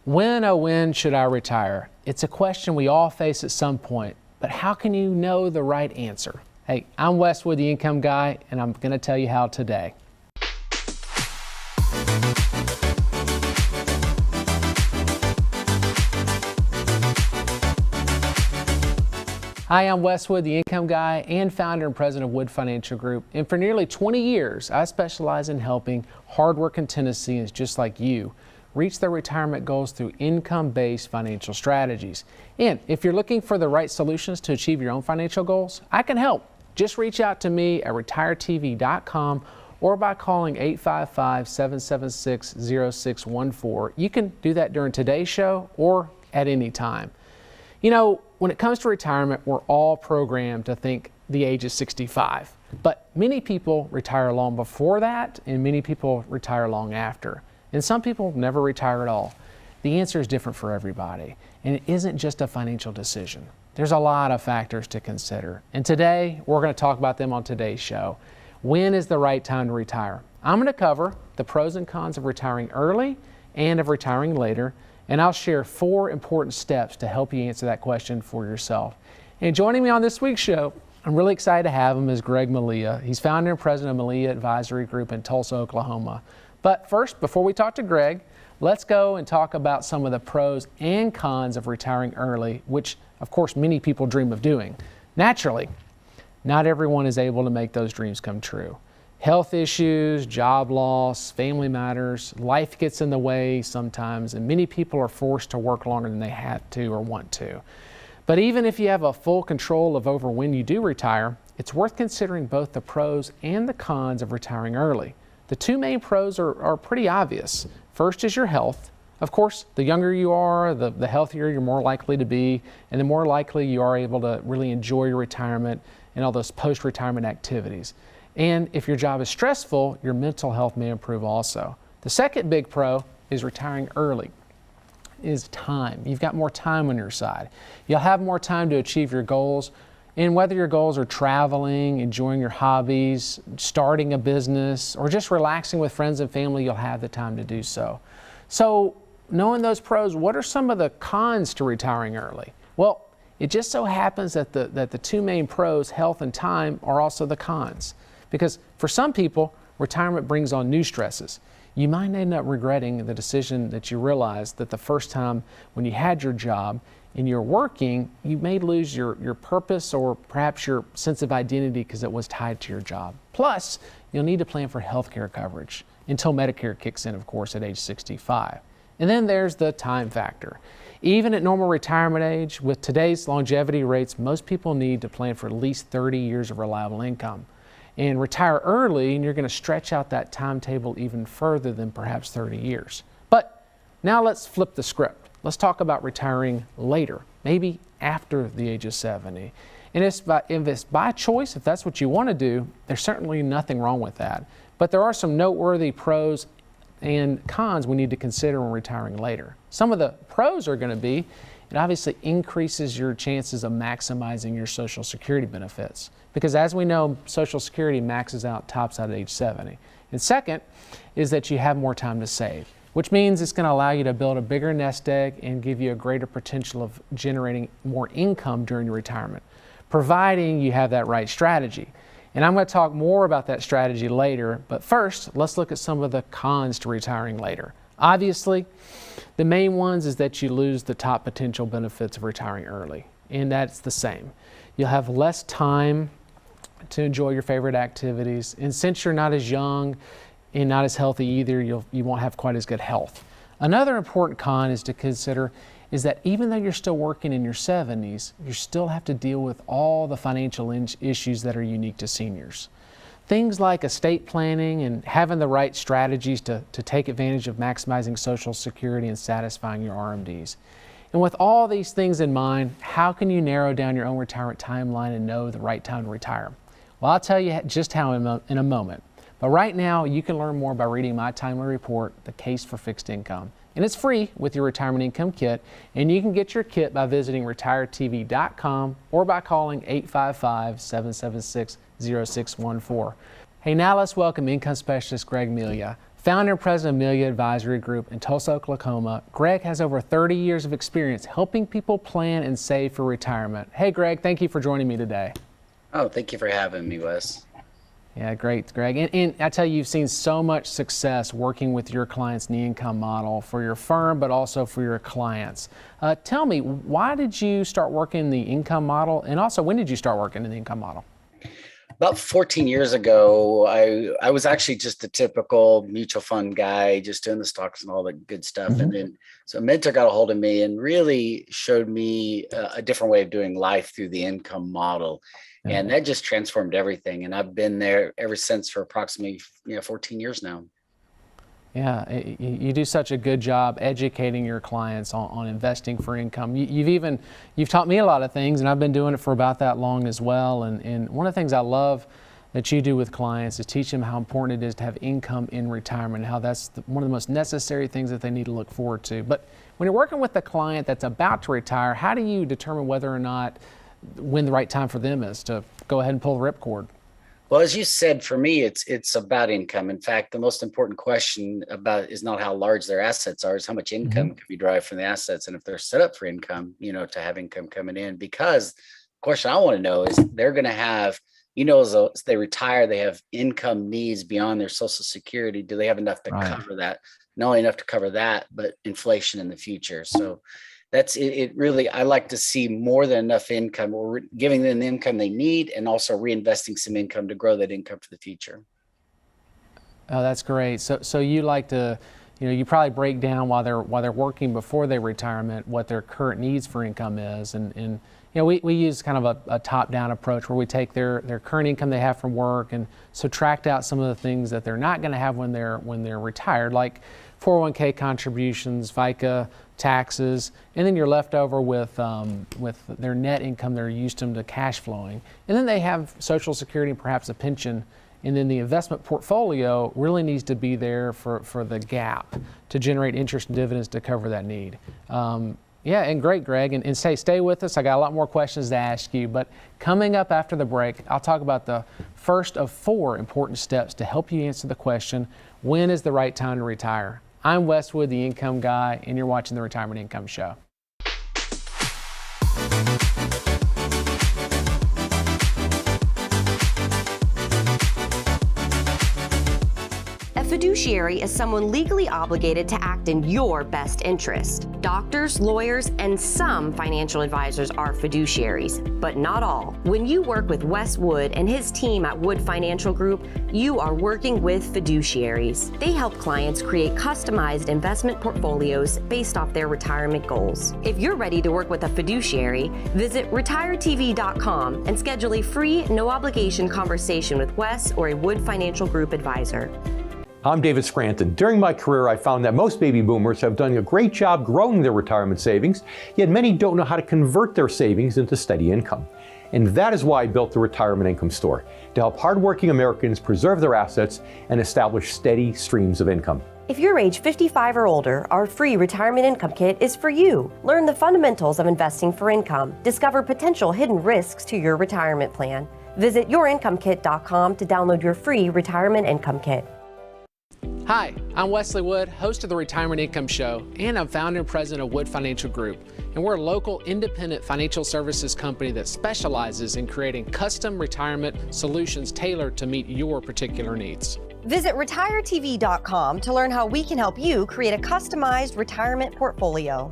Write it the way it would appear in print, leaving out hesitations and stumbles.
When, oh when should I retire? It's a question we all face at some point, but how can you know the right answer? Hey, I'm Wes Wood, the Income Guy, and I'm going to tell you how today. Hi, I'm Wes Wood, the Income Guy and founder and president of Wood Financial Group. And for nearly 20 years, I specialize in helping hardworking Tennesseans just like you reach their retirement goals through income-based financial strategies. And if you're looking for the right solutions to achieve your own financial goals, I can help. Just reach out to me at retiretv.com or by calling 855-776-0614. You can do that during today's show or at any time. You know, when it comes to retirement, we're all programmed to think the age is 65. But many people retire long before that, and many people retire long after. And some people never retire at all. The answer is different for everybody, and it isn't just a financial decision. There's a lot of factors to consider, and today we're going to talk about them on today's show. When is the right time to retire? I'm going to cover the pros and cons of retiring early and of retiring later, and I'll share 4 important steps to help you answer that question for yourself. And joining me on this week's show, I'm really excited to have him, is Greg Malia. He's founder and president of Malia Advisory Group in Tulsa, Oklahoma. But first, before we talk to Greg, let's go and talk about some of the pros and cons of retiring early, which of course many people dream of doing. Naturally, not everyone is able to make those dreams come true. Health issues, job loss, family matters, life gets in the way sometimes, and many people are forced to work longer than they have to or want to. But even if you have a full control over when you do retire, it's worth considering both the pros and the cons of retiring early. The 2 main pros are pretty obvious. First is your health. Of course, the younger you are, the healthier you're more likely to be, and the more likely you are able to really enjoy your retirement and all those post-retirement activities. And if your job is stressful, your mental health may improve also. The second big pro is retiring early is time. You've got more time on your side. You'll have more time to achieve your goals. And whether your goals are traveling, enjoying your hobbies, starting a business, or just relaxing with friends and family, you'll have the time to do so. So, knowing those pros, what are some of the cons to retiring early? Well, it just so happens that the 2 main pros, health and time, are also the cons. Because for some people, retirement brings on new stresses. You might end up regretting the decision that you realized that the first time when you had your job and you're working, you may lose your purpose or perhaps your sense of identity because it was tied to your job. Plus, you'll need to plan for health care coverage until Medicare kicks in, of course, at age 65. And then there's the time factor. Even at normal retirement age, with today's longevity rates, most people need to plan for at least 30 years of reliable income. And retire early, and you're going to stretch out that timetable even further than perhaps 30 years. But now let's flip the script. Let's talk about retiring later, maybe after the age of 70. And if it's by choice, if that's what you want to do, there's certainly nothing wrong with that. But there are some noteworthy pros and cons we need to consider when retiring later. Some of the pros are going to be, it obviously increases your chances of maximizing your Social Security benefits. Because as we know, Social Security tops out at age 70. And second is that you have more time to save, which means it's going to allow you to build a bigger nest egg and give you a greater potential of generating more income during your retirement, providing you have that right strategy. And I'm going to talk more about that strategy later, but first, let's look at some of the cons to retiring later. Obviously, the main ones is that you lose the top potential benefits of retiring early, and that's the same. You'll have less time to enjoy your favorite activities, and since you're not as young and not as healthy either, you won't have quite as good health. Another important con is to consider is that even though you're still working in your 70s, you still have to deal with all the financial issues that are unique to seniors. Things like estate planning and having the right strategies to take advantage of maximizing Social Security and satisfying your RMDs. And with all these things in mind, how can you narrow down your own retirement timeline and know the right time to retire? Well, I'll tell you just how in a moment. But right now, you can learn more by reading my timely report, The Case for Fixed Income. And it's free with your Retirement Income Kit, and you can get your kit by visiting retiretv.com or by calling 855-776-0614. Hey, now let's welcome Income Specialist Greg Malia, Founder and president of Amelia Advisory Group in Tulsa, Oklahoma, Greg has over 30 years of experience helping people plan and save for retirement. Hey, Greg, thank you for joining me today. Oh, thank you for having me, Wes. Yeah, great, Greg. And I tell you, you've seen so much success working with your clients in the income model for your firm, but also for your clients. Tell me, why did you start working in the income model? And also, when did you start working in the income model? About 14 years ago, I was actually just a typical mutual fund guy, just doing the stocks and all the good stuff. Mm-hmm. And then so a mentor got a hold of me and really showed me a different way of doing life through the income model. Yeah. And that just transformed everything. And I've been there ever since for approximately 14 years now. Yeah, you do such a good job educating your clients on investing for income. You've taught me a lot of things, and I've been doing it for about that long as well. And one of the things I love that you do with clients is teach them how important it is to have income in retirement, how that's one of the most necessary things that they need to look forward to. But when you're working with a client that's about to retire, how do you determine whether or not when the right time for them is to go ahead and pull the ripcord? Well, as you said, for me, it's about income. In fact, the most important question about is not how large their assets are, is how much income can be derived from the assets. And if they're set up for income, to have income coming in. Because the question I want to know is they're going to have, as they retire, they have income needs beyond their Social Security. Do they have enough to cover that? Not only enough to cover that, but inflation in the future. So that's it. Really, I like to see more than enough income. We're giving them the income they need and also reinvesting some income to grow that income for the future. Oh, that's great. So you like to, you probably break down while they're working before their retirement what their current needs for income is, and we use kind of a top-down approach where we take their current income they have from work and subtract out some of the things that they're not going to have when they're retired, like 401k contributions, FICA, taxes, and then you're left over with their net income they're used to cash flowing. And then they have Social Security and perhaps a pension, and then the investment portfolio really needs to be there for the gap to generate interest and dividends to cover that need. Yeah, and great, Greg, and stay with us. I got a lot more questions to ask you, but coming up after the break, I'll talk about the first of 4 important steps to help you answer the question, when is the right time to retire? I'm Wes Wood, the Income Guy, and you're watching the Retirement Income Show. A fiduciary is someone legally obligated to act in your best interest. Doctors, lawyers, and some financial advisors are fiduciaries, but not all. When you work with Wes Wood and his team at Wood Financial Group, you are working with fiduciaries. They help clients create customized investment portfolios based off their retirement goals. If you're ready to work with a fiduciary, visit retiretv.com and schedule a free, no-obligation conversation with Wes or a Wood Financial Group advisor. I'm David Scranton. During my career, I found that most baby boomers have done a great job growing their retirement savings, yet many don't know how to convert their savings into steady income. And that is why I built the Retirement Income Store, to help hardworking Americans preserve their assets and establish steady streams of income. If you're age 55 or older, our free Retirement Income Kit is for you. Learn the fundamentals of investing for income. Discover potential hidden risks to your retirement plan. Visit yourincomekit.com to download your free Retirement Income Kit. Hi, I'm Wesley Wood, host of the Retirement Income Show, and I'm founder and president of Wood Financial Group. And we're a local independent financial services company that specializes in creating custom retirement solutions tailored to meet your particular needs. Visit retiretv.com to learn how we can help you create a customized retirement portfolio.